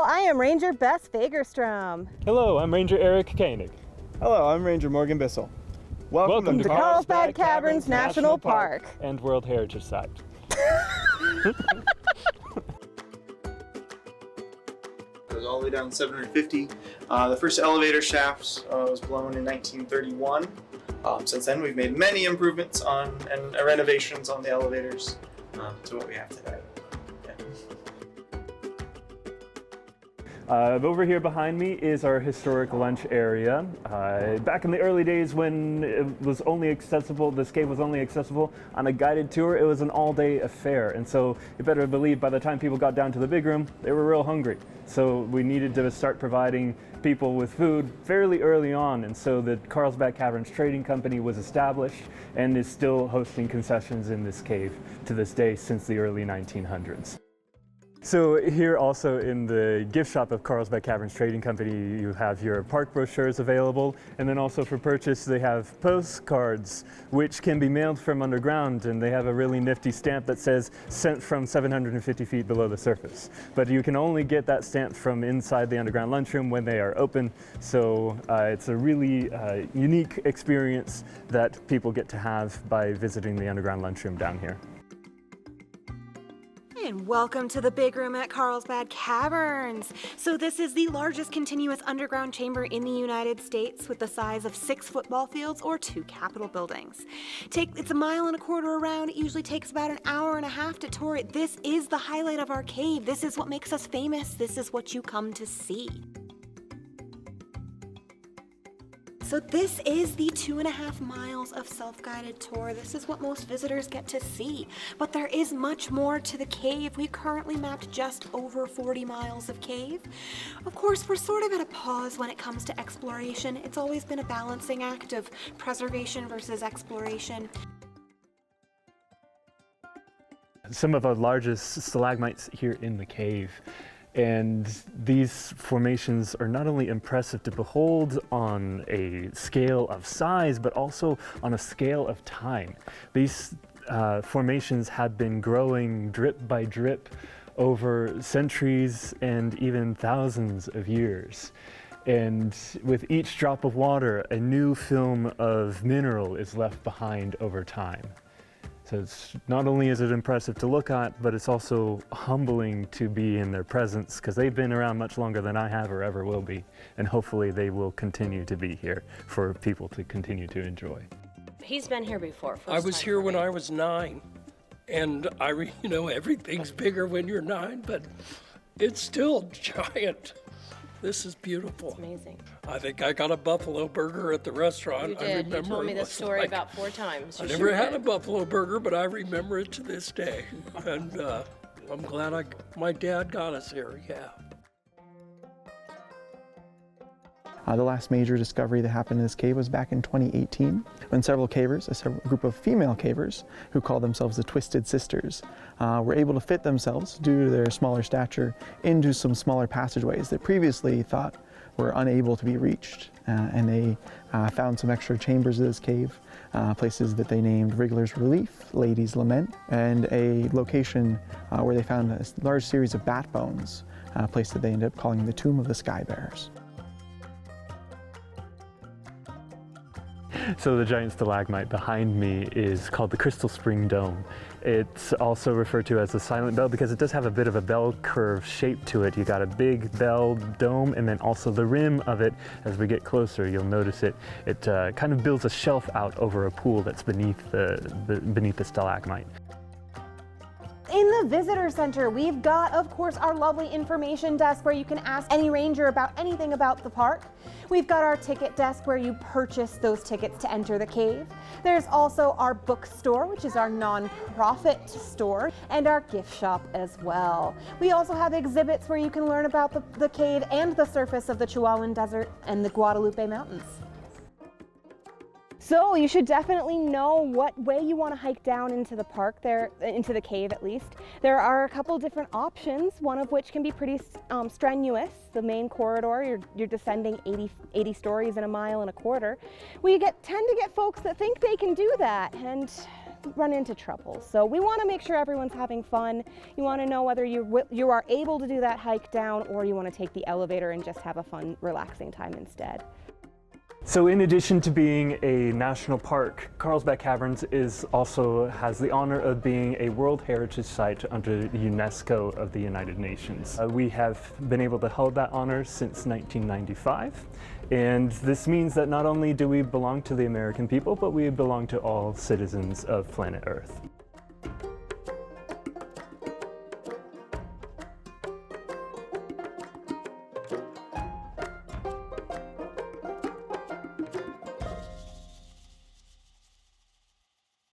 I am Ranger Bess Fagerstrom. Hello, I'm Ranger Eric Koenig. Hello, I'm Ranger Morgan Bissell. Welcome to Carlsbad Caverns National Park and World Heritage Site. It goes all the way down to 750. The first elevator shaft was blown in 1931. Since then, we've made many improvements on and renovations on the elevators to what we have today. Over here behind me is our historic lunch area. Back in the early days when it was only accessible, this cave was only accessible on a guided tour, it was an all-day affair. And so you better believe by the time people got down to the big room, they were real hungry. So we needed to start providing people with food fairly early on. And so the Carlsbad Caverns Trading Company was established and is still hosting concessions in this cave to this day since the early 1900s. So here also in the gift shop of Carlsbad Caverns Trading Company, you have your park brochures available, and then also for purchase they have postcards which can be mailed from underground, and they have a really nifty stamp that says sent from 750 feet below the surface. But you can only get that stamp from inside the underground lunchroom when they are open, so it's a really unique experience that people get to have by visiting the underground lunchroom down here. And welcome to the big room at Carlsbad Caverns. So this is the largest continuous underground chamber in the United States with the size of 6 football fields or 2 Capitol buildings. It's a mile and a quarter around. It usually takes about an hour and a half to tour it. This is the highlight of our cave. This is what makes us famous. This is what you come to see. So this is the 2.5 miles of self-guided tour. This is what most visitors get to see. But there is much more to the cave. We currently mapped just over 40 miles of cave. Of course, we're sort of at a pause when it comes to exploration. It's always been a balancing act of preservation versus exploration. Some of our largest stalagmites here in the cave. And these formations are not only impressive to behold on a scale of size, but also on a scale of time. These formations have been growing drip by drip over centuries and even thousands of years. And with each drop of water, a new film of mineral is left behind over time. So it's not only is it impressive to look at, but it's also humbling to be in their presence because they've been around much longer than I have or ever will be. And hopefully they will continue to be here for people to continue to enjoy. He's been here before. I was here when I was 9. And you know, everything's bigger when you're 9, but it's still giant. This is beautiful. It's amazing. I think I got a buffalo burger at the restaurant. You did. I remember you told me this story about 4 times. I never had a buffalo burger, but I remember it to this day. And I'm glad my dad got us here, yeah. The last major discovery that happened in this cave was back in 2018 when several cavers, a group of female cavers who call themselves the Twisted Sisters, were able to fit themselves, due to their smaller stature, into some smaller passageways that previously thought were unable to be reached. And they found some extra chambers of this cave, places that they named Wriggler's Relief, Lady's Lament, and a location where they found a large series of bat bones, a place that they ended up calling the Tomb of the Sky Bears. So the giant stalagmite behind me is called the Crystal Spring Dome. It's also referred to as the silent bell because it does have a bit of a bell curve shape to it. You got a big bell dome and then also the rim of it. As we get closer, you'll notice it kind of builds a shelf out over a pool that's beneath the stalagmite. In the visitor center, we've got, of course, our lovely information desk where you can ask any ranger about anything about the park. We've got our ticket desk where you purchase those tickets to enter the cave. There's also our bookstore, which is our non-profit store, and our gift shop as well. We also have exhibits where you can learn about the cave and the surface of the Chihuahuan Desert and the Guadalupe Mountains. So you should definitely know what way you want to hike down into the park there, into the cave at least. There are a couple different options, one of which can be pretty strenuous. The main corridor, you're descending 80 stories in a mile and a quarter. We tend to get folks that think they can do that, and run into trouble. So we want to make sure everyone's having fun. You want to know whether you are able to do that hike down, or you want to take the elevator and just have a fun, relaxing time instead. So in addition to being a national park, Carlsbad Caverns also has the honor of being a World Heritage Site under UNESCO of the United Nations. We have been able to hold that honor since 1995, and this means that not only do we belong to the American people, but we belong to all citizens of planet Earth.